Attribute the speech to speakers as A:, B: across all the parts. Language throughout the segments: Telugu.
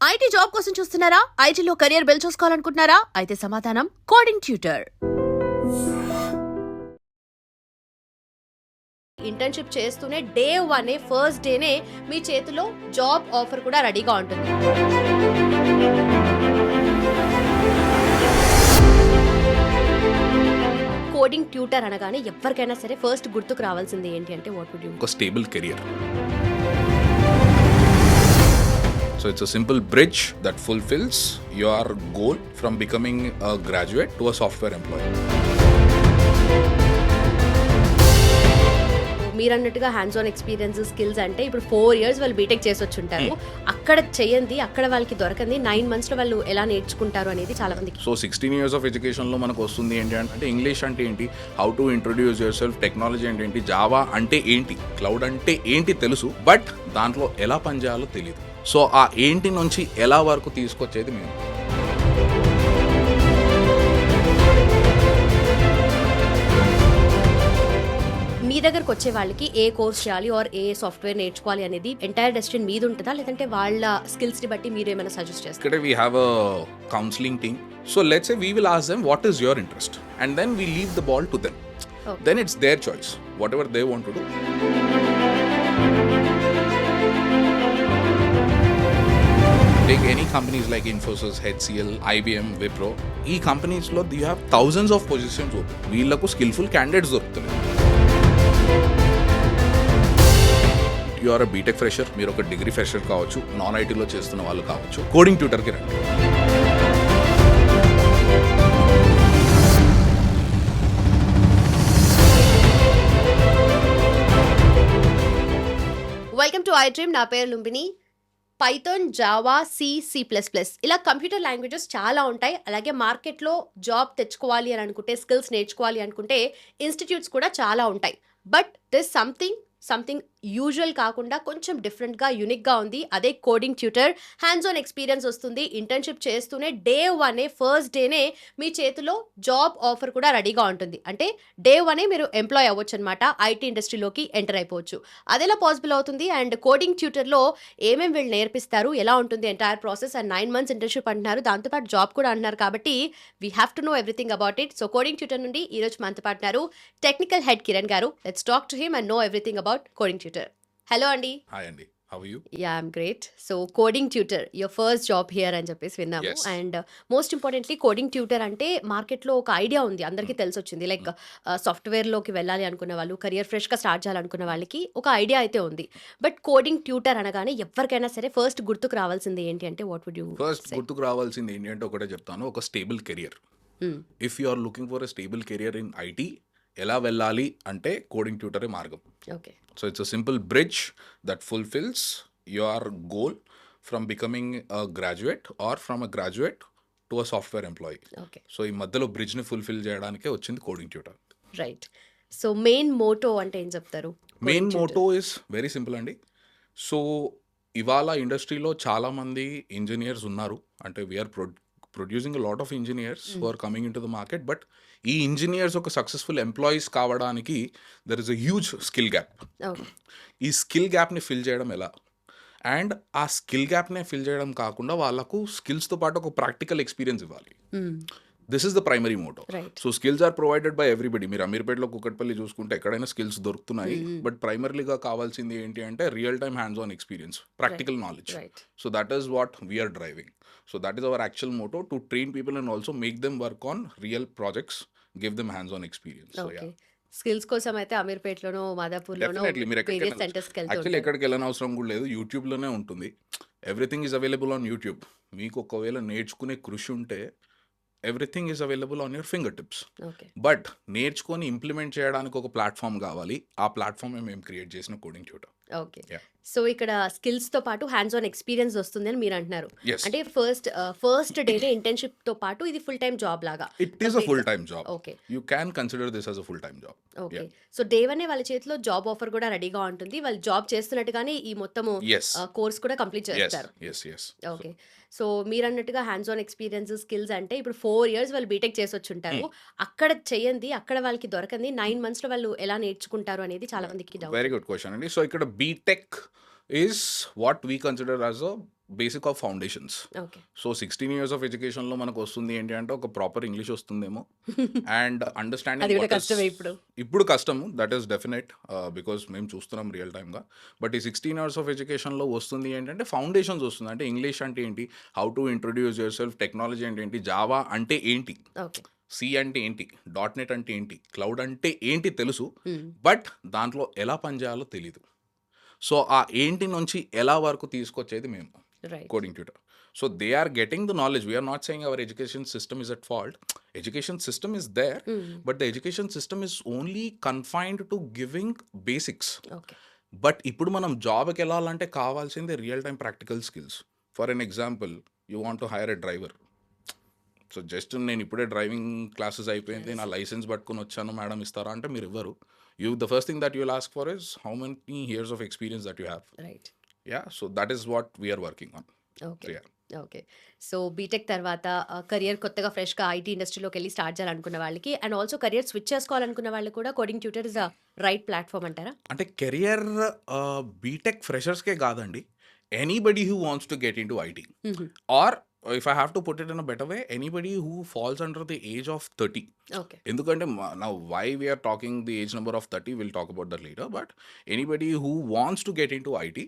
A: ఐటీ జాబ్ కోసం చూస్తున్నారా? ఐటీలో కెరియర్ బిల్డ్ చూసుకోవాలనుకుంటున్నారా? అయితే సమాధానం కోడింగ్ ట్యూటర్. ఇంటర్న్షిప్ చేస్తూనే డే 1 ఫస్ట్ డేనే మీ చేతిలో జాబ్ ఆఫర్ కూడా రెడీగా ఉంటుంది. కోడింగ్ ట్యూటర్ అనగానే ఎవరికైనా సరే ఫస్ట్ గుర్తుకు రావాల్సింది ఏంటి అంటే వాట్ వుడ్ యు?
B: ఒక stable career. So it's a simple bridge that fulfills your goal from becoming a graduate to a software employee.
A: మీరన్నట్టుగా హ్యాండ్స్ ఆన్ ఎక్స్పీరియన్స్ స్కిల్స్ అంటే ఇప్పుడు 4 years వాళ్ళు బీటెక్ చేసి వచ్చి ఉంటారు. అక్కడ చేయండి, అక్కడ వాళ్ళకి దొరకంది 9 months లో వాళ్ళు ఎలా నేర్చుకుంటారు అనేది చాలా మందికి.
B: సో 16 years of education లో మనకు వస్తుంది ఏంటి అంటే ఇంగ్లీష్ అంటే ఏంటి, how to introduce your self, technology అంటే ఏంటి, జావా అంటే ఏంటి, క్లౌడ్ అంటే ఏంటి తెలుసు, బట్ దాంట్లో ఎలా పనిచేయాలో తెలియదు. సో ఆ ఏంటి నుంచి ఎలా వరకు తీసుకొచ్చేది మేము.
A: మీ దగ్గరకు వచ్చే వాళ్ళకి ఏ కోర్స్ చేయాలి ఆర్ ఏ సాఫ్ట్వేర్ నేర్చుకోవాలి అనేది ఎంటైర్ డెసిషన్ మీద ఉంటుందా, లేదంటే వాళ్ళ స్కిల్స్ ని బట్టి మీరు ఏమైనా సజెస్ట్ చేస్తారు?
B: ఇక్కడ we have a counseling team. So let's say we will ask them what is your interest and then we leave the ball to them.
A: Okay.
B: Then it's their choice, whatever they want to do. Take any companies like Infosys, HCL, IBM, Wipro. ఈ companies లో you have thousands of positions open. వీళ్ళకు skillful candidates దొరుకుతున్నారు. You are a BTech fresher, మీరు ఒక డిగ్రీ ఫ్రెషర్ కావచ్చు, నాన్ ఐటీలో చేస్తున్న వాళ్ళు కావచ్చు, కోడింగ్ ట్యూటర్కి రండి.
A: Welcome to iDream. నా పేరు లుంబిని. పైథాన్, జావా, C++, ఇలా కంప్యూటర్ లాంగ్వేజెస్ చాలా ఉంటాయి. అలాగే మార్కెట్లో జాబ్ తెచ్చుకోవాలి అని అనుకుంటే, స్కిల్స్ నేర్చుకోవాలి అనుకుంటే ఇన్స్టిట్యూట్స్ కూడా చాలా ఉంటాయి. బట్ దిస్ సంథింగ్ యూజువల్ కాకుండా కొంచెం డిఫరెంట్గా, యూనిక్గా ఉంది. అదే coding tutor. Hands on experience వస్తుంది. ఇంటర్న్షిప్ చేస్తూనే డే 1 ఫస్ట్ డేనే మీ చేతిలో జాబ్ ఆఫర్ కూడా రెడీగా ఉంటుంది. అంటే డే 1 మీరు ఎంప్లాయ్ అవ్వచ్చు అనమాట. ఐటీ ఇండస్ట్రీలోకి ఎంటర్ అయిపోవచ్చు. అదెలా పాసిబుల్ అవుతుంది? అండ్ కోడింగ్ ట్యూటర్లో ఏమేమి వీళ్ళు నేర్పిస్తారు, ఎలా ఉంటుంది entire process, and 9 months internship అంటున్నారు, దాంతోపాటు జాబ్ కూడా అంటున్నారు. కాబట్టి we have to know everything about it. So coding tutor నుండి ఈరోజు మనతో పాటున్నారు technical head Kiran garu. Let's talk to him and know everything about coding tutor. Hello అండి.
B: హాయ్ అండి, how are you?
A: Ya, I'm great. So coding tutor your first job here అని చెప్పేసి విన్నాము.
B: Yes.
A: And most importantly coding tutor అంటే మార్కెట్లో ఒక ఐడియా ఉంది, అందరికీ తెలిసి వచ్చింది. లైక్ సాఫ్ట్వేర్లోకి వెళ్ళాలి అనుకున్న వాళ్ళు, కెరియర్ ఫ్రెష్గా స్టార్ట్ చేయాలనుకున్న వాళ్ళకి ఒక ఐడియా అయితే ఉంది. బట్ కోడింగ్ ట్యూటర్ అనగానే ఎవరికైనా సరే ఫస్ట్ గుర్తుకు రావాల్సింది ఏంటి అంటే వాట్ వుడ్ యూ?
B: ఫస్ట్ గుర్తుకు రావాల్సింది ఏంటి అంటే ఒకటే చెప్తాను, ఒక stable career. If you are looking for a stable career in IT, ఎలా వెళ్ళాలి అంటే కోడింగ్ ట్యూటరే మార్గం.
A: Okay.
B: So it's a simple bridge that fulfills your goal from becoming a graduate or from a graduate to a software employee.
A: Okay.
B: So ఈ మధ్యలో బ్రిడ్జ్ని ఫుల్ఫిల్ చేయడానికే వచ్చింది coding tutor.
A: Right. So main motto అంటే ఏం చెప్తారు?
B: Main motto is very simple అండి. సో ఇవాళ ఇండస్ట్రీలో చాలామంది ఇంజనీర్స్ ఉన్నారు. అంటే we're producing lot of engineers who are coming in to the market. But ఈ ఇంజనీర్స్ ఒక సక్సెస్ఫుల్ ఎంప్లాయీస్ కావడానికి there is a huge skill gap. ఈ స్కిల్ గ్యాప్ని ఫిల్ చేయడం ఎలా, అండ్ ఆ స్కిల్ గ్యాప్ని ఫిల్ చేయడం కాకుండా వాళ్ళకు స్కిల్స్తో పాటు ఒక ప్రాక్టికల్ ఎక్స్పీరియన్స్ ఇవ్వాలి. This is the primary motto. So skills are provided by everybody. మీరు అమీర్పేటలో కుక్కట్పల్లి చూసుకుంటే ఎక్కడైనా స్కిల్స్ దొరుకుతున్నాయి. బట్ ప్రైమరీగా కావాల్సింది ఏంటి అంటే real time hands on experience, practical knowledge. So that is what we're driving. So that is our actual motto, to train people and also make them work on real projects, give them hands-on experience. So yeah.
A: Skills కోసం అయితే అమీర్పేటలోనో, మాదాపూర్లోనో వేరియస్ సెంటర్స్కి వెళ్తారు.
B: యాక్చువల్లీ ఎక్కడికి వెళ్ళని అవసరం కూడా లేదు, యూట్యూబ్లోనే ఉంటుంది. Everything is available on YouTube. మీకు ఒకవేళ నేర్చుకునే కృషి ఉంటే everything is available on your finger tips. But నేర్చుకొని ఇంప్లిమెంట్ చేయడానికి ఒక ప్లాట్ఫామ్ కావాలి. ఆ ప్లాట్ఫామ్ మేము క్రియేట్ చేసిన కోడింగ్ ట్యూటర్.
A: ఓకే. సో ఇక్కడ స్కిల్స్ తో పాటు హ్యాండ్స్ ఆన్ ఎక్స్పీరియన్స్ వస్తుంది అని మీరు అంటున్నారు.
B: Yes.
A: అంటే ఫస్ట్ డేనే ఇంటర్న్షిప్ తో పాటు ఇది ఫుల్ టైం జాబ్ లాగా?
B: It is a full time job.
A: Okay.
B: You can consider this as a full time job.
A: Okay. So day 1 వాళ్ళ చేతిలో జాబ్ ఆఫర్ కూడా రెడీగా ఉంటుంది. వాళ్ళు జాబ్ చేస్తున్నట్టుగానే ఈ మొత్తము కోర్స్ కూడా కంప్లీట్ చేస్తారు. ఓకే. సో మీరు అన్నట్టుగా హ్యాండ్స్ ఆన్ ఎక్స్పీరియన్స్ స్కిల్స్ అంటే ఇప్పుడు 4 years వాళ్ళు బీటెక్ చేసి వచ్చి ఉంటారు. అక్కడ చేయండి, అక్కడ వాళ్ళకి దొరకంది 9 months లో వాళ్ళు ఎలా నేర్చుకుంటారు అనేది చాలా మందికి డౌట్.
B: వెరీ గుడ్ క్వశ్చన్ అండి. సో ఇక్కడ BTech is what we consider as a basic of foundations.
A: Okay.
B: So 16 years of ఎడ్యుకేషన్లో మనకు వస్తుంది ఏంటి అంటే ఒక ప్రాపర్ ఇంగ్లీష్ వస్తుందేమో అండ్
A: అది
B: అండర్స్టాండింగ్
A: కూడా కష్టమే ఇప్పుడు.
B: ఇప్పుడు కష్టము, దట్ ఈస్ డెఫినెట్ బికాస్ మేము చూస్తున్నాం రియల్ టైమ్గా. బట్ ఈ 16 ఇయర్స్ ఆఫ్ ఎడ్యుకేషన్లో వస్తుంది ఏంటంటే ఫౌండేషన్స్ వస్తుంది. అంటే ఇంగ్లీష్ అంటే ఏంటి, how to introduce your self, technology అంటే ఏంటి, జావా అంటే ఏంటి,
A: ఓకే.
B: సి అంటే ఏంటి, .NET అంటే ఏంటి, క్లౌడ్ అంటే ఏంటి తెలుసు, బట్ దాంట్లో ఎలా పనిచేయాలో తెలీదు. సో ఆ ఏంటి నుంచి ఎలా వరకు తీసుకొచ్చేది మేము
A: right.
B: coding tutor. So they are getting the knowledge. We are not saying our education system is at fault. Education system is there, but the education system is only confined to giving basics.
A: Okay.
B: But ఇప్పుడు మనం జాబ్కి వెళ్ళాలంటే కావాల్సింది real time practical skills. For an example, you want to hire a driver. So just నేను ఇప్పుడే డ్రైవింగ్ క్లాసెస్ అయిపోయింది, నా లైసెన్స్ పట్టుకొని వచ్చాను మేడం ఇస్తారా అంటే మీరు ఇవ్వరు. You the first thing that you'll ask for is how many years of experience that you have.
A: Right.
B: Ya, so that is what we're working on.
A: Okay. Okay. So BTech తర్వాత కెరియర్ కొత్తగా ఫ్రెష్గా ఐటీ ఇండస్ట్రీలోకి వెళ్ళి స్టార్ట్ చేయాలనుకున్న వాళ్ళకి అండ్ ఆల్సో కెరియర్ స్విచ్ చేసుకోవాలనుకున్న వాళ్ళు కూడా coding tutor is a right platform అంటారా?
B: అంటే కెరియర్ బీటెక్ ఫ్రెషర్స్కే కాదండి, anybody who wants to get in to IT or if I have to put it in a better way, anybody who falls under the age of 30.
A: Okay.
B: ఎందుకంటే నా why we're talking the age number of 30, will talk about that later. But anybody who wants to get in to IT,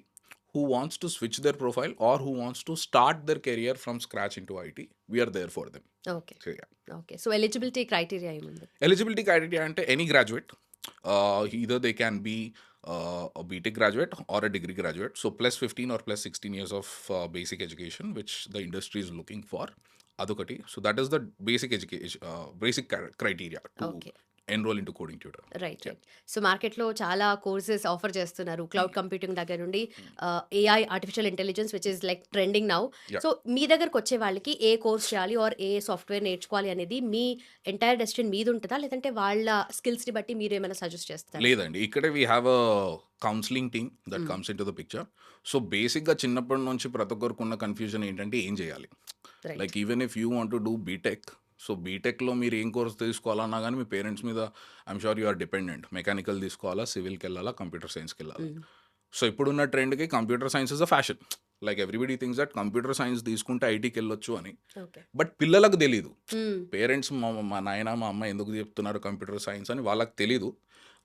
B: who wants to switch their profile or who wants to start their career from scratch into IT, we are there for them.
A: Okay.
B: So yeah,
A: okay. So eligibility criteria ఏముంది?
B: eligibility criteria ante any graduate, either they can be a BTech graduate or a degree graduate, so plus 15 or plus 16 years of basic education which the industry is looking for, adokati. So that is the basic education, basic criteria to
A: okay.
B: enroll into coding tutor.
A: Right. Right. So మార్కెట్లో చాలా కోర్సెస్ ఆఫర్ చేస్తున్నారు. క్లౌడ్ కంప్యూటింగ్ దగ్గర నుండి AI, artificial intelligence which is like trending now.
B: Yeah.
A: So మీ దగ్గరకు వచ్చే వాళ్ళకి ఏ కోర్స్ చేయాలి ఆర్ ఏ సాఫ్ట్వేర్ నేర్చుకోవాలి అనేది మీ ఎంటైర్ డెసిషన్ మీద ఉంటుందా, లేదంటే వాళ్ళ స్కిల్స్ని బట్టి మీరు ఏమైనా సజెస్ట్ చేస్తారా?
B: లేదండి, ఇక్కడే we have a counselling team that comes in to the picture. So బేసిక్గా చిన్నప్పటి నుంచి ప్రతి ఒక్కరికి ఉన్న కన్ఫ్యూజన్ ఏంటంటే ఏం చేయాలి.
A: Right.
B: Like even if you want to do BTech, so బీటెక్లో మీరు ఏం కోర్స్ తీసుకోవాలన్నా కానీ మీ పేరెంట్స్ మీద I'm sure you are dependent. Mechanical తీసుకోవాలా, సివిల్కి వెళ్ళాలా, కంప్యూటర్ సైన్స్కి వెళ్ళాలి. సో ఇప్పుడున్న ట్రెండ్కి computer science is a fashion. Like everybody thinks that computer science తీసుకుంటే ఐటీకి వెళ్ళొచ్చు అని.
A: ఓకే.
B: బట్ పిల్లలకు తెలీదు. పేరెంట్స్ మా నాయన మా అమ్మ ఎందుకు చెప్తున్నారు కంప్యూటర్ సైన్స్ అని వాళ్ళకి తెలీదు.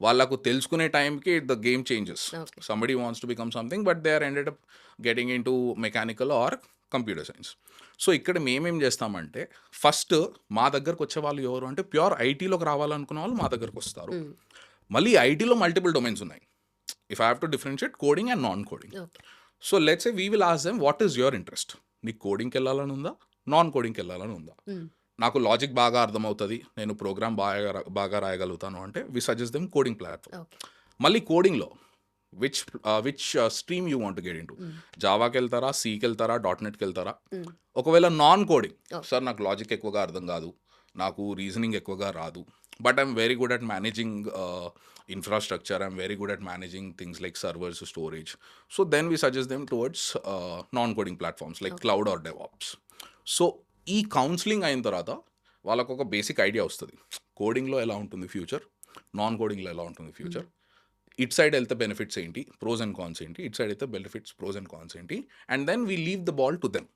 B: వాళ్ళకు తెలుసుకునే టైంకి the game changes.
A: Okay.
B: Somebody wants to become something, but they are ended up getting into mechanical or computer science. So ఇక్కడ మేమేం చేస్తామంటే ఫస్ట్ మా దగ్గరకు వచ్చే వాళ్ళు ఎవరు అంటే ప్యూర్ ఐటీలోకి రావాలనుకున్న వాళ్ళు మా దగ్గరకు వస్తారు. మళ్ళీ ఐటీలో మల్టిపుల్ డొమైన్స్ ఉన్నాయి. If I have to differentiate coding and non coding.
A: Okay.
B: So let's say we will ask them what is your interest. నీకు కోడింగ్కి వెళ్ళాలని ఉందా, నాన్ కోడింగ్కి వెళ్ళాలని ఉందా? నాకు లాజిక్ బాగా అర్థమవుతుంది, నేను ప్రోగ్రామ్ బాగా రాయగలుగుతాను అంటే we suggest them coding platform.
A: Okay.
B: మళ్ళీ కోడింగ్లో which stream you want get in to, జావాకి వెళ్తారా, సీకి వెళ్తారా, .NETకి వెళ్తారా. ఒకవేళ నాన్ కోడింగ్, సార్ నాకు లాజిక్ ఎక్కువగా అర్థం కాదు, నాకు రీజనింగ్ ఎక్కువగా రాదు, but I'm very good at managing infrastructure, I'm very good at managing things like servers, storage. So then we suggest them towards non-coding platforms like cloud or DevOps. So ఈ కౌన్సిలింగ్ అయిన తర్వాత వాళ్ళకు ఒక బేసిక్ ఐడియా వస్తుంది, కోడింగ్లో ఎలా ఉంటుంది ఫ్యూచర్, నాన్ కోడింగ్లో ఎలా ఉంటుంది ఫ్యూచర్, ఇట్ సైడ్ వెళ్తే బెనిఫిట్స్ ఏంటి, ప్రోస్ అండ్ కాన్స్ ఏంటి, ఇట్ సైడ్ అయితే బెనిఫిట్స్, ప్రోస్ అండ్ కాన్స్ ఏంటి, and then we leave the ball to them.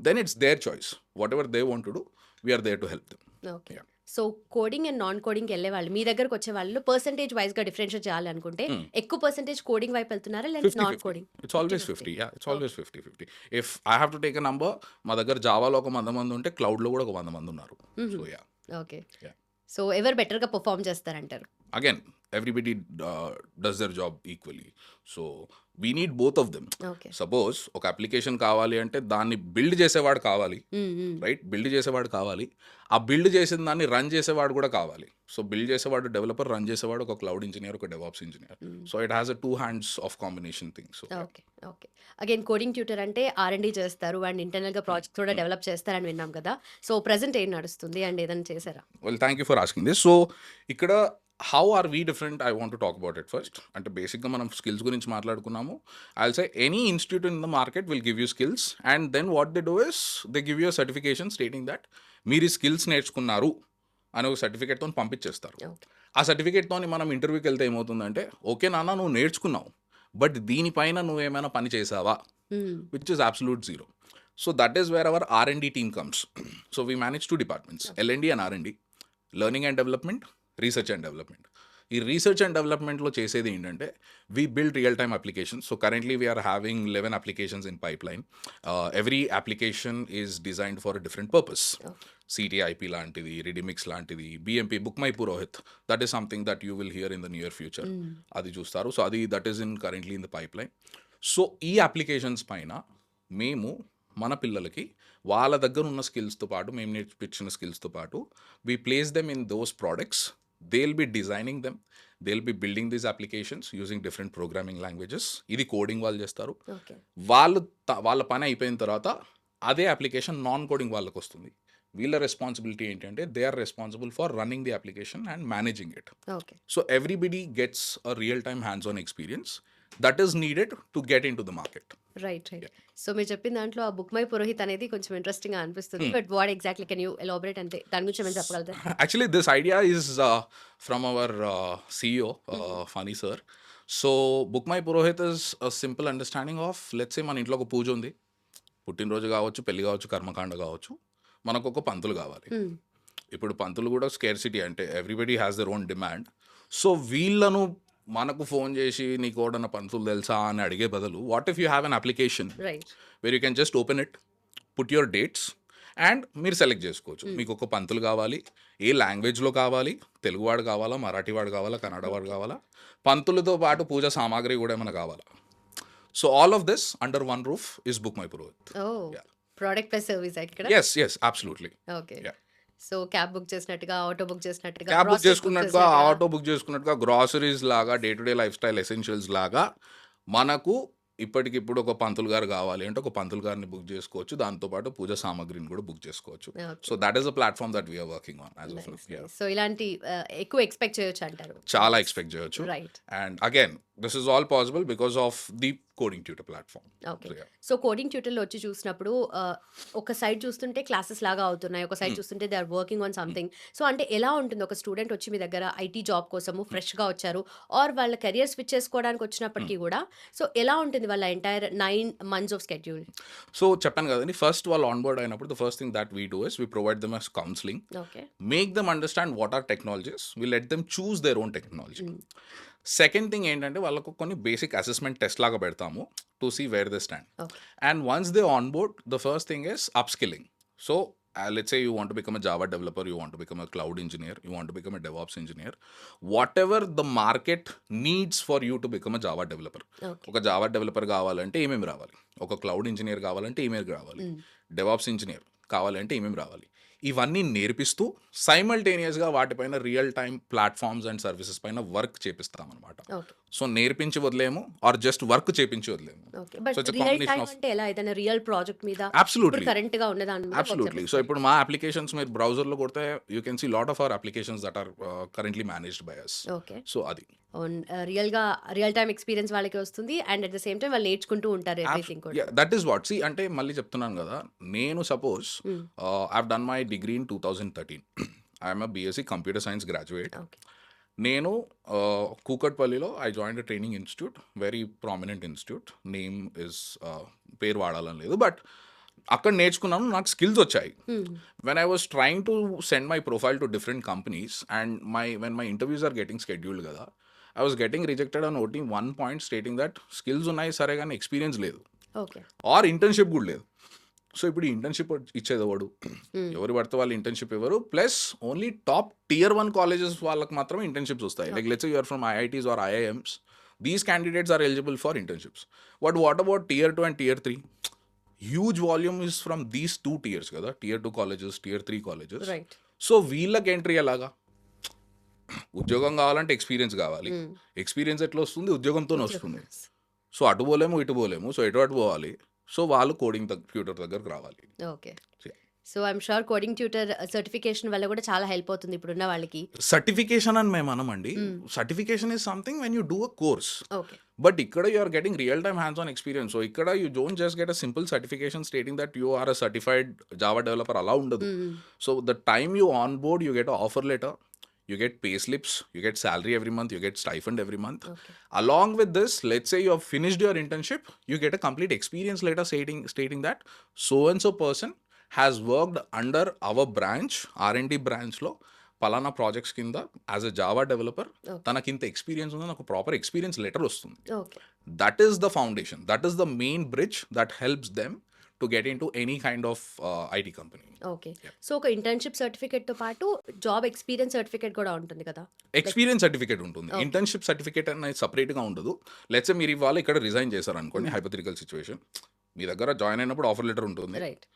B: Then it's their choice, whatever they want to do, we are there to help them.
A: Okay. So coding and non కోడింగ్కి వెళ్ళే వాళ్ళు మీ దగ్గరకు వచ్చే వాళ్ళు పర్సంటేజ్ వైజ్గా డిఫరెన్షియేట్ చేయాలనుకుంటే ఎక్కువ పర్సంటేజ్ కోడింగ్ వైపు వెళ్తున్నారా లేదా non coding?
B: It's always 50. Yeah, it's always 50-50. If I have to take a number, మా దగ్గర జావాలో ఒక 100 మంది ఉంటే క్లౌడ్లో కూడా ఒక 100 మంది ఉన్నారు. So yeah.
A: Okay.
B: Yeah.
A: So ఎవరు బెటర్గా perform చేస్తారంటారు?
B: Again, everybody does their job equally. So we need both of them.
A: Okay.
B: Suppose ఒక అప్లికేషన్ కావాలి అంటే దాన్ని బిల్డ్ చేసేవాడు కావాలి, రైట్? బిల్డ్ చేసేవాడు కావాలి, ఆ బిల్డ్ చేసిన దాన్ని రన్ చేసేవాడు కూడా కావాలి. సో బిల్డ్ చేసేవాడు డెవలపర్, రన్ చేసేవాడు ఒక క్లౌడ్ ఇంజనీర్, ఒక DevOps engineer. So it has a 2 hands of combination thing. So
A: okay. Okay. Again coding tutor అంటే R&D చేస్తారు అండ్ ఇంటర్నల్గా ప్రాజెక్ట్ కూడా డెవలప్ చేస్తారని విన్నాం కదా. సో ప్రెసెంట్ ఏం నడుస్తుంది అండ్ ఏదైనా చేశారా?
B: Well, thank you for asking this. So ఇక్కడ how are we different, I want to talk about it first. అంటే బేసిక్గా మనం స్కిల్స్ గురించి మాట్లాడుకున్నాము. I will say any institute in the market will give you skills and then what they do is they give you certification stating that మీరు ఈ స్కిల్స్ నేర్చుకున్నారు అని ఒక సర్టిఫికేట్తో పంపించేస్తారు. ఆ సర్టిఫికేట్తో మనం ఇంటర్వ్యూకి వెళ్తే ఏమవుతుందంటే, ఓకే నాన్న నువ్వు నేర్చుకున్నావు, బట్ దీనిపైన నువ్వేమైనా పని చేసావా which is absolute zero. So that is where our R&D team comes. So we manage two departments, L&D and R&D, learning and development, research and development. ఈ రీసెర్చ్ అండ్ డెవలప్మెంట్లో చేసేది ఏంటంటే we build real time applications. So currently we are having 11 applications in pipeline. Every application is designed for different purpose. CTIP లాంటిది, రెడిమిక్స్ లాంటిది, BMP, book my Purohit, that is something that you will hear in the near future. అది చూస్తారు. సో అది that is in currently in the pipeline. So ఈ అప్లికేషన్స్ పైన మేము మన పిల్లలకి వాళ్ళ దగ్గర ఉన్న స్కిల్స్తో పాటు, మేము నేర్పించిన స్కిల్స్తో పాటు, we place them in those products. They'll be designing them, they'll be building these applications using different programming languages. ఇది కోడింగ్ వాళ్ళు చేస్తారు. వాళ్ళ పని అయిపోయిన తర్వాత అదే అప్లికేషన్ నాన్ కోడింగ్ వాళ్ళకి వస్తుంది. వీళ్ళ రెస్పాన్సిబిలిటీ ఏంటంటే they are responsible for running the application and managing it. So everybody gets a real time hands on experience that is needed to get in to the market.
A: Right. So మీరు చెప్పిన దాంట్లో ఆ బుక్ మై పురోహిత్ అనేది కొంచెం ఇంట్రెస్టింగ్ గా అనిపిస్తుంది. But what exactly can you elaborate అంటే దాని గురించి ఏమైనా చెప్పగలుగుతారు?
B: Actually, this idea is from our CEO, Fani sir. So, Book My Purohit is a simple understanding of, let's say, మన ఇంట్లో ఒక పూజ ఉంది, పుట్టినరోజు కావచ్చు, పెళ్లి కావచ్చు, కర్మకాండ కావచ్చు, మనకు ఒక పంతులు కావాలి. ఇప్పుడు పంతులు కూడా స్కేర్సిటీ, అంటే everybody has their own demand. So వీళ్ళను మనకు ఫోన్ చేసి నీకు ఓడన్న పంతులు తెలుసా అని అడిగే బదులు, what if you have an application where you can just open it, put your dates and మీరు సెలెక్ట్ చేసుకోవచ్చు. మీకు ఒక పంతులు కావాలి, ఏ లాంగ్వేజ్లో కావాలి, తెలుగువాడు కావాలా, మరాఠీవాడు కావాలా, కన్నడవాడు కావాలా, పంతులతో పాటు పూజ సామాగ్రి కూడా ఏమైనా కావాలా. So all of this under one roof is book my Purohit.
A: Product plus service ఇక్కడ.
B: Yes absolutely.
A: Okay. So cab book చేసినట్టుగా, ఆటో బుక్ చేసినట్టుగా,
B: క్యాబ్ బుక్ చేసుకున్నట్టుగా, ఆటో బుక్ చేసుకున్నట్టుగా, గ్రాసరీస్ లాగా, day to day life style essentials లాగా మనకు ఇప్పటికిప్పుడు ఒక పంతులు గారు కావాలి అంటే ఒక పంతులు గారిని బుక్ చేసుకోవచ్చు. దాంతోపాటు పూజ సామాగ్రిని కూడా బుక్ చేసుకోవచ్చు. So that is a platform that we are working on as of now.
A: So ఇలాంటి ఎక్కువ ఎక్స్పెక్ట్ చేయొచ్చు అంటారు?
B: చాలా ఎక్స్పెక్ట్ చేయొచ్చు.
A: Right.
B: And again this is all possible because of the coding tutor platform.
A: Okay. So coding ట్యూటర్లో వచ్చి చూసినప్పుడు ఒక సైడ్ చూస్తుంటే క్లాసెస్ లాగా అవుతున్నాయి, ఒక సైడ్ చూస్తుంటే they are working on something. So అంటే ఎలా ఉంటుంది, ఒక స్టూడెంట్ వచ్చి మీ దగ్గర ఐటీ జాబ్ కోసము ఫ్రెష్గా వచ్చారు, ఆర్ వాళ్ళ కెరియర్ స్విచ్ చేసుకోవడానికి వచ్చినప్పటికీ కూడా, సో ఎలా ఉంటుంది వాళ్ళ entire 9 months of schedule?
B: So చెప్పాను కదండి, ఫస్ట్ వాళ్ళు ఆన్ బోర్డ్ అయినప్పుడు the first thing that we do is we provide them us counselling, make them understand what are technologies, we let them choose their own technology. Second thing ఏంటంటే వాళ్ళకు కొన్ని బేసిక్ అసెస్మెంట్ టెస్ట్ లాగా పెడతాము to see where they stand. And once they on board, the first thing is upskilling. So let's say you want to become a Java developer, you want to become a cloud engineer, you want to become a DevOps engineer, whatever the market needs for you to become a Java developer. ఒక జావా డెవలపర్ కావాలంటే ఏమేమి రావాలి, ఒక క్లౌడ్ ఇంజనీర్ కావాలంటే ఏమేమి రావాలి, డెవాప్స్ ఇంజనీర్ కావాలంటే ఏమేమి రావాలి, ఇవన్నీ నేర్పిస్తూ సైమల్టేనియస్గా వాటిపైన real time platforms and services పైన వర్క్ చేపిస్తామన్నమాట. సో నేర్పించి వదిలేము ఆర్ జస్ట్ వర్క్ చేపించి వదిలేము. అబ్సల్యూట్లీ. సో ఇప్పుడు మా అప్లికేషన్స్ మీరు బ్రౌజర్లో కొడితే you can see lot of our applications that are currently managed by us. So అది
A: రియల్ టైమ్ ఎక్స్పీరియన్స్ వాళ్ళకి వస్తుంది and at the same time వాళ్ళు నేర్చుకుంటూ ఉంటారు ఎవ్రీథింగ్ కూడా.
B: That is what. సీ అంటే మళ్ళీ చెప్తున్నాను కదా, నేను suppose I have done my degree in 2013. I'm a BSc computer science graduate. నేను కూకట్పల్లిలో I join a training institute, very prominent institute, name is పేరు వాడాలని లేదు, బట్ అక్కడ నేర్చుకున్నాను, నాకు స్కిల్స్ వచ్చాయి. When I was trying to send my profile to different companies and when my interviews are getting scheduled కదా, I was getting rejected on only one point stating that skills ఉన్నాయి సరే కానీ ఎక్స్పీరియన్స్ లేదు ఆర్ ఇంటర్న్షిప్ కూడా లేదు. సో ఇప్పుడు ఇంటర్న్షిప్ ఇచ్చేది ఎవరు పడితే వాళ్ళు ఇంటర్న్షిప్ ఇవ్వరు, plus only top tier 1 colleges వాళ్ళకి మాత్రమే ఇంటర్న్షిప్స్ వస్తాయి. Like let's say you are from IITs or IIMs, these candidates are eligible for internships. But what about tier 2 and tier 3? Huge volume is from these 2 tiers కదా, tier 2 colleges, tier 3 colleges. So వీళ్ళకి ఎంట్రీ ఎలాగా? ఉద్యోగం కావాలంటే ఎక్స్పీరియన్స్ కావాలి. ఎక్స్పీరియన్స్ ఎట్లా వస్తుంది? ఉద్యోగంతోనే వస్తుంది. సో అటు పోలేము ఇటు పోలేము, సో ఎటు పోవాలి? సో వాళ్ళు కోడింగ్ ట్యూటర్ దగ్గరకు రావాలి.
A: Okay. So I'm sure coding tutor certification వల్ల కూడా చాలా హెల్ప్ అవుతుంది ఇప్పుడున్న వాళ్ళకి.
B: సర్టిఫికేషన్ అని మేము అనమండి, certification is something when you do a course. But ఇక్కడ you are getting real time hands on experience. So ఇక్కడ you don't just get a simple certification stating that you are a certified Java developer, అలా ఉండదు. So the time you on board you get a offer letter, you get pay slips, you get salary every month, you get stipend every month.
A: Okay.
B: Along with this, let's say you have finished your internship, you get a complete experience letter stating that so and so person has worked under our branch, R&D branch లో పలానా ప్రాజెక్ట్స్ కింద as a Java developer
A: okay.
B: తనకి ఇంత ఎక్స్పీరియన్స్ ఉందో నాకు ప్రాపర్ ఎక్స్పీరియన్స్ లెటర్ వస్తుంది.
A: Okay.
B: That is the foundation, that is the main bridge that helps them to get into any kind of IT company.
A: Okay.
B: Yeah.
A: So ఒక ఇంటర్న్‌షిప్ సర్టిఫికేట్‌తో పాటు జాబ్ ఎక్స్‌పీరియన్స్ సర్టిఫికేట్ కూడా ఉంటుంది కదా?
B: ఎక్స్పీరియన్స్ సర్టిఫికేట్ ఉంటుంది,
A: Okay.
B: ఇంటర్న్షిప్ సర్టిఫికేట్ అనేది సపరేట్గా ఉండదు. లెట్స్ మీరు ఇవాళ ఇక్కడ రిజైన్ చేశారు అనుకోండి, హైపోథెటికల్ సిచ్యువేషన్, మీ దగ్గర జాయిన్ అయినప్పుడు ఆఫర్ లెటర్ ఉంటుంది,
A: రైట్.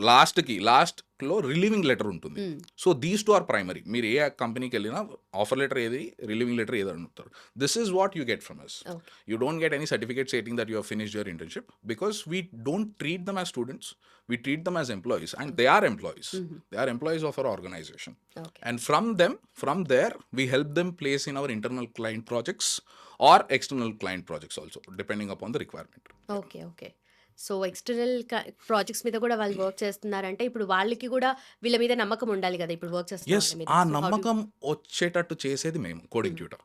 B: లాస్ట్లో రిలీవింగ్ లెటర్ ఉంటుంది. So these two are primary. మీరు ఏ కంపెనీకి వెళ్ళినా ఆఫర్ లెటర్ ఏది, రిలీవింగ్ లెటర్ ఏది అడుగుతారు. This is what you get from us.
A: Okay.
B: You don't get any certificate stating that you have finished your internship, because we don't treat them as students, we treat them as employees, and they are employees. They are employees of our organization,
A: okay.
B: and from there we help them place in our internal client projects or external client projects also, depending upon the requirement.
A: Okay. Okay. So external projects మీద కూడా వాళ్ళు వర్క్ చేస్తున్నారంటే ఇప్పుడు వాళ్ళకి కూడా వీళ్ళ మీద నమ్మకం ఉండాలి కదా, ఇప్పుడు వర్క్ చేస్తున్న
B: ఎస్,
A: వాళ్ళ మీద.
B: ఆ
A: So how do
B: నమ్మకం వచ్చేటట్టు చేసేది మేము కోడింగ్ ట్యూటర్.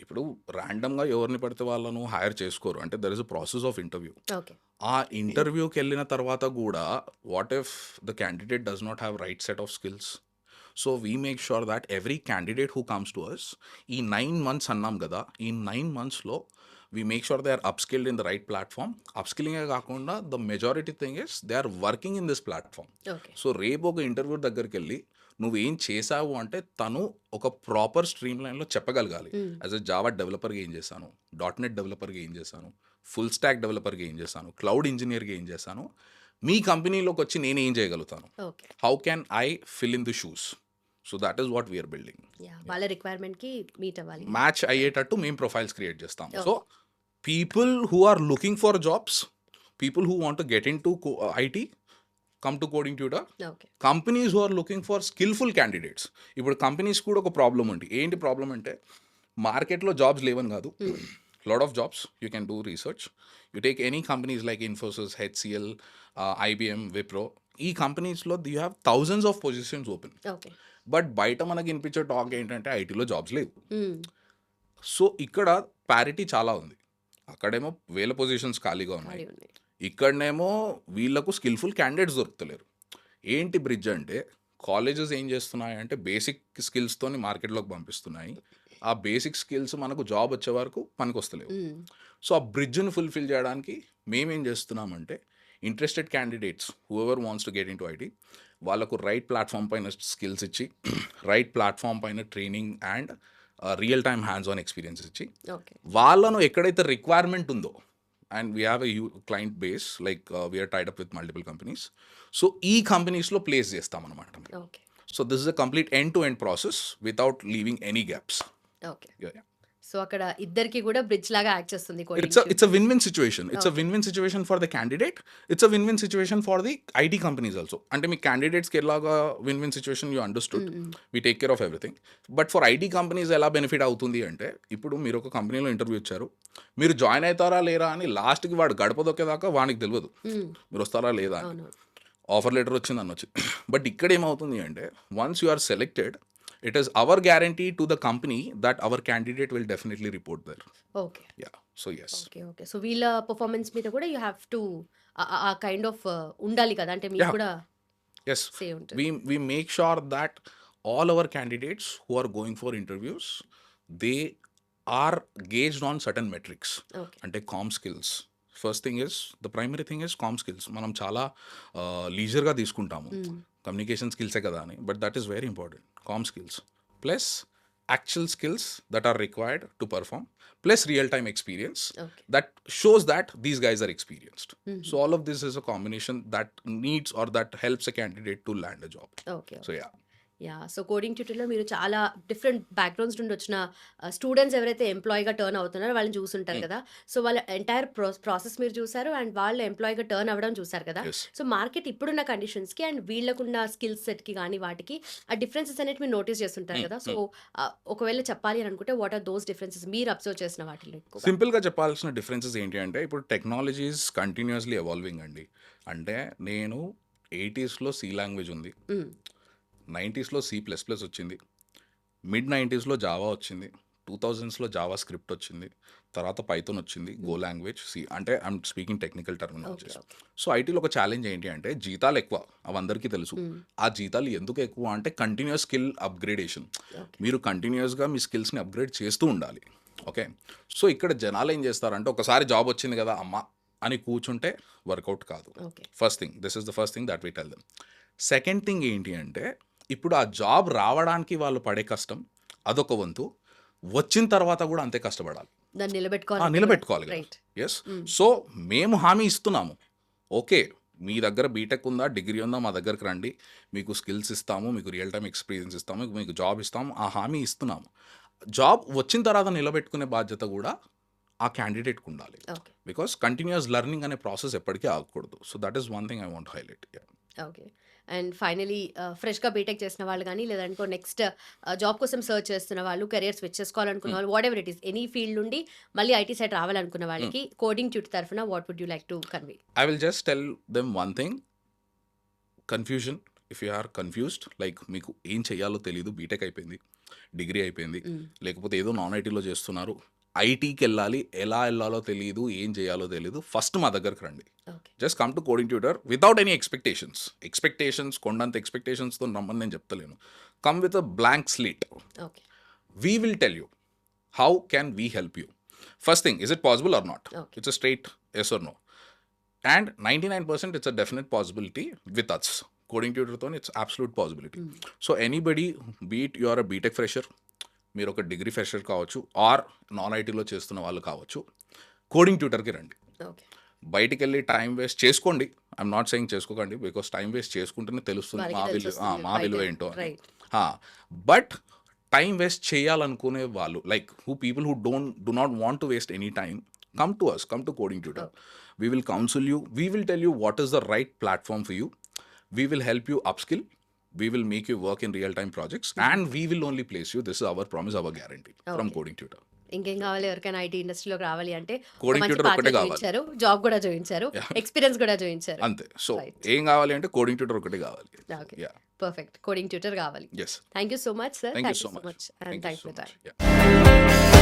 B: ఇప్పుడు ర్యాండమ్గా ఎవరిని పడితే వాళ్ళను హైర్ చేసుకోరు, అంటే there is a process of interview.
A: Okay.
B: ఆ ఇంటర్వ్యూకి వెళ్ళిన తర్వాత కూడా what if the candidate does not have right set of skills? So we make sure that every candidate who comes to us, ఈ 9 months అన్నాం కదా, ఈ 9 monthsలో we make sure they are upskilled in the right platform. అప్స్కిల్లింగే కాకుండా the majority thing is they are working in this platform.
A: Okay.
B: So రేపు ఒక ఇంటర్వ్యూ దగ్గరికి వెళ్ళి నువ్వేం చేసావు అంటే తను ఒక ప్రాపర్ స్ట్రీమ్ లైన్లో చెప్పగలగాలి. యాజ్ అ జావా డెవలపర్గా ఏం చేశాను, .NET డెవలపర్గా ఏం చేశాను, ఫుల్ స్టాక్ డెవలపర్గా ఏం చేశాను, క్లౌడ్ ఇంజనీర్గా ఏం చేశాను, మీ కంపెనీలోకి వచ్చి నేను ఏం చేయగలుగుతాను,
A: okay.
B: How can I fill in the shoes. So that is what we're building.
A: Ya, వాళ్ళ రిక్వైర్మెంట్‌కి మీట్ అవ్వాలి.
B: మ్యాచ్ అయ్యేటట్టు మేము ప్రొఫైల్స్ క్రియేట్ చేస్తాం.
A: Okay.
B: So people who are looking for jobs, people who want to get in to IT, come to coding tutor.
A: Okay.
B: Companies who are looking for skillful candidates. ఇప్పుడు కంపెనీస్ కూడా ఒక ప్రాబ్లం ఉంది. ఏంటి ప్రాబ్లం అంటే మార్కెట్లో జాబ్స్ లేవని కాదు, lot of jobs. You can do research, you take any companies like Infosys, HCl, IBM, Wipro. ఈ కంపెనీస్లో you have thousands of positions open.
A: Okay.
B: But బయట మనకి వినిపించే టాక్ ఏంటంటే ఐటీలో జాబ్స్ లేవు.
A: మ్మ్.
B: సో ఇక్కడ ప్యారిటీ చాలా ఉంది. అక్కడేమో వేల పొజిషన్స్ ఖాళీగా ఉన్నాయి,
A: ఖాళీ ఉన్నాయి.
B: ఇక్కడనేమో వీళ్ళకు స్కిల్ఫుల్ క్యాండిడేట్స్ దొరుకుతలేరు. ఏంటి బ్రిడ్జ్ అంటే కాలేజెస్ ఏం చేస్తున్నాయి అంటే బేసిక్ స్కిల్స్తోని మార్కెట్లోకి పంపిస్తున్నాయి. ఆ బేసిక్ స్కిల్స్ మనకు జాబ్ వచ్చే వరకు పనికొస్తలేవు.
A: మ్మ్.
B: సో ఆ బ్రిడ్జ్ని ఫుల్ఫిల్ చేయడానికి మేమేం చేస్తున్నామంటే interested candidates whoever wants to get in to IT, వాళ్ళకు రైట్ ప్లాట్ఫామ్ పైన స్కిల్స్ ఇచ్చి, రైట్ ప్లాట్ఫామ్ పైన training and real time hands on experience ఇచ్చి,
A: ఓకే.
B: వాళ్ళను ఎక్కడైతే రిక్వైర్మెంట్ ఉందో, and we have a client base like we're tied up with multiple companies. So ఈ కంపెనీస్లో ప్లేస్ చేస్తామన్నమాట.
A: Okay.
B: So this is a complete end to end process without leaving any gaps.
A: Okay. So అక్కడ ఇద్దరికి కూడా బ్రిడ్జ్ లాగా యాక్ట్ చేస్తుంది coding.
B: It's a win-win situation. It's a win-win situation for the candidate. It's a win-win situation for the IT companies also. అంటే మీ క్యాండిడేట్స్కి ఎలాగా win-win situation you understood. We take care of everything. But for IT companies ఎలా బెనిఫిట్ అవుతుంది అంటే, ఇప్పుడు మీరు ఒక కంపెనీలో ఇంటర్వ్యూ ఇచ్చారు, మీరు జాయిన్ అవుతారా లేరా అని లాస్ట్కి వాడు గడప దొక్కేదాకా వానికి తెలియదు మీరు వస్తారా లేదా అని.
A: అవును.
B: ఆఫర్ లెటర్ వచ్చింది అనొచ్చు. బట్ ఇక్కడ ఏమవుతుంది అంటే once you are selected, it is our guarantee to the company that our candidate will definitely report there.
A: Okay.
B: Yeah. So yes.
A: Okay. Okay. So వీళ్ళ పర్ఫార్మెన్స్ మీద కూడా యూ హ్యావ్ టు ఆ కైండ్ ఆఫ్ ఉండాలి కదా, అంటే మీకు
B: Yeah.
A: కూడా
B: Yes.
A: సే ఉంటుంది.
B: We make sure that all our candidates who are going for interviews, they are gauged on certain metrics.
A: Okay.
B: అంటే comm skills. First thing is the primary thing is comm skills. మనం చాలా లీజర్గా తీసుకుంటాము కమ్యూనికేషన్ స్కిల్సే కదా అని, but that is very important. Comm skills plus actual skills that are required to perform, plus real time experience
A: okay.
B: that shows that these guys are experienced. So all of this is a combination that needs or that helps a candidate to land a job.
A: Okay.
B: So yeah.
A: Yeah, so coding ట్యూటర్లో మీరు చాలా డిఫరెంట్ బ్యాక్గ్రౌండ్స్ నుండి వచ్చిన స్టూడెంట్స్ ఎవరైతే ఎంప్లాయీగా టర్న్ అవుతున్నారో వాళ్ళని చూసుంటారు కదా. సో వాళ్ళ ఎంటైర్ ప్రాసెస్ మీరు చూసారు అండ్ వాళ్ళు ఎంప్లాయీగా టర్న్ అవ్వడం చూసారు కదా.
B: Yes.
A: సో మార్కెట్ ఇప్పుడున్న కండిషన్స్కి అండ్ వీళ్ళకున్న స్కిల్ సెట్కి కానీ వాటికి ఆ డిఫరెన్సెస్ అనేవి మీరు నోటీస్ చేస్తుంటారు కదా. సో ఒకవేళ చెప్పాలి అని అనుకుంటే వాట్ ఆర్ దోస్ డిఫరెన్సెస్ మీరు అబ్జర్వ్ చేసిన వాటిలో ఎక్కువ?
B: సింపుల్గా చెప్పాల్సిన డిఫరెన్సెస్ ఏంటి అంటే ఇప్పుడు టెక్నాలజీస్ కంటిన్యూస్లీ ఎవాల్వింగ్ అండి. అంటే నేను 80s సి లాంగ్వేజ్ ఉంది, 90s C++ వచ్చింది, మిడ్ 90స్లో జావా వచ్చింది, 2000స్లో జావా స్క్రిప్ట్ వచ్చింది, తర్వాత పైథాన్ వచ్చింది, గో లాంగ్వేజ్, సి అంటే I'm speaking technical
A: okay
B: terminologies.
A: Okay
B: so ఐటీలో ఒక ఛాలెంజ్ ఏంటి అంటే జీతాలు ఎక్కువ, అవి అందరికీ తెలుసు. ఆ జీతాలు ఎందుకు ఎక్కువ అంటే కంటిన్యూస్ స్కిల్ అప్గ్రేడేషన్.
A: ఓకే
B: మీరు కంటిన్యూస్గా మీ స్కిల్స్ని అప్గ్రేడ్ చేస్తూ ఉండాలి. ఓకే, సో ఇక్కడ జనాలు ఏం చేస్తారంటే ఒకసారి జాబ్ వచ్చింది కదా అమ్మ అని కూర్చుంటే వర్కౌట్ కాదు.
A: Okay
B: first thing, this is the first thing that we tell them. Second thing ఏంటి అంటే ఇప్పుడు ఆ జాబ్ రావడానికి వాళ్ళు పడే కష్టం అదొక వంతు, వచ్చిన తర్వాత కూడా అంతే కష్టపడాలి.
A: దాన్ని నిలబెట్టుకోవాలి
B: నిలబెట్టుకోవాలి కదా.
A: రైట్
B: ఎస్, సో మేము హామీ ఇస్తున్నాము. ఓకే, మీ దగ్గర బీటెక్ ఉందా, డిగ్రీ ఉందా, మా దగ్గరకు రండి, మీకు స్కిల్స్ ఇస్తాము, మీకు రియల్ టైమ్ ఎక్స్పీరియన్స్ ఇస్తాము, మీకు జాబ్ ఇస్తాము, ఆ హామీ ఇస్తున్నాము. జాబ్ వచ్చిన తర్వాత నిలబెట్టుకునే బాధ్యత కూడా ఆ క్యాండిడేట్కి ఉండాలి.
A: ఓకే
B: బికాస్ కంటిన్యూస్ లెర్నింగ్ అనే ప్రాసెస్ ఎప్పటికీ ఆగకూడదు. So that is one thing I want highlight.
A: Okay and finally ఫ్రెష్గా బీటెక్ చేసిన వాళ్ళు కానీ లేదంటే నెక్స్ట్ జాబ్ కోసం సర్చ్ చేస్తున్న వాళ్ళు, కెరియర్ స్విచ్ చేసుకోవాలనుకున్న వాళ్ళు, whatever it is, any field నుండి మళ్ళీ ఐటీ సైడ్ రావాలనుకున్న వాళ్ళకి కోడింగ్ ట్యూటర్ తరఫున what would you like to convey?
B: I will just tell them one thing. Confusion. If you are confused, like మీకు ఏం చేయాలో తెలియదు, బీటెక్ అయిపోయింది, డిగ్రీ అయిపోయింది, లేకపోతే ఏదో నాన్ ఐటీలో చేస్తున్నారు, ఐటీకి వెళ్ళాలి, ఎలా వెళ్ళాలో తెలియదు, ఏం చేయాలో తెలియదు, ఫస్ట్ మా దగ్గరకు రండి.
A: Okay
B: just come to coding Tutor without any expectations కొండంత ఎక్స్పెక్టేషన్స్తో రమ్మని నేను చెప్తలేను. Come with a blank slate.
A: Okay
B: We will tell you how can we help you. First thing, is it possible or not?
A: Okay.
B: It's a straight yes or no. And 99% it's a definite possibility with us. Coding tutor తో it's absolute possibility. So anybody, be it you are a BTech fresher, మీరు ఒక డిగ్రీ ఫ్రెషర్ కావచ్చు, ఆర్ నాన్ ఐటీలో చేస్తున్న వాళ్ళు కావచ్చు, కోడింగ్ ట్యూటర్కి రండి.
A: ఓకే
B: బయటికి వెళ్ళి టైం వేస్ట్ చేసుకోండి, ఐఎమ్ నాట్ సెయింగ్ చేసుకోకండి, బికాస్ టైం వేస్ట్ చేసుకుంటేనే తెలుస్తుంది
A: వాళ్ళకి
B: మా విలువ,
A: తెలుస్తుంది
B: మా విలువ
A: బయట.
B: ఏంటో అని.
A: రైట్
B: బట్ టైం వేస్ట్ చేయాలనుకునే వాళ్ళు, like people who do not want to waste any time, come to us, come to Coding Tutor. We will counsel you, we will tell you what is the right platform for you, we will help you upskill, we will make you work in real time projects, and we will only place you. This is our promise, our guarantee from
A: Okay.
B: Coding Tutor.
A: ఇంకేం కావాలి? ఎవరికైనా ఐటీ ఇండస్ట్రీలోకి రావాలి అంటే
B: Coding
A: మంచి
B: tutor
A: పాత్ర
B: ఒకటే కావాలి.
A: చూపించారు, జాబ్ కూడా చూపించారు, ఎక్స్పీరియన్స్ కూడా చూపించారు.
B: అంతే. So
A: Right.
B: ఏం కావాలి అంటే కోడింగ్ ట్యూటర్ ఒకటే కావాలి.
A: Okay
B: Yeah.
A: Perfect, coding tutor కావాలి.
B: Yes.
A: Thank you so much sir,
B: Thank you so much.
A: And
B: Thank you
A: thanks
B: so
A: for
B: much.
A: Time.
B: Yeah.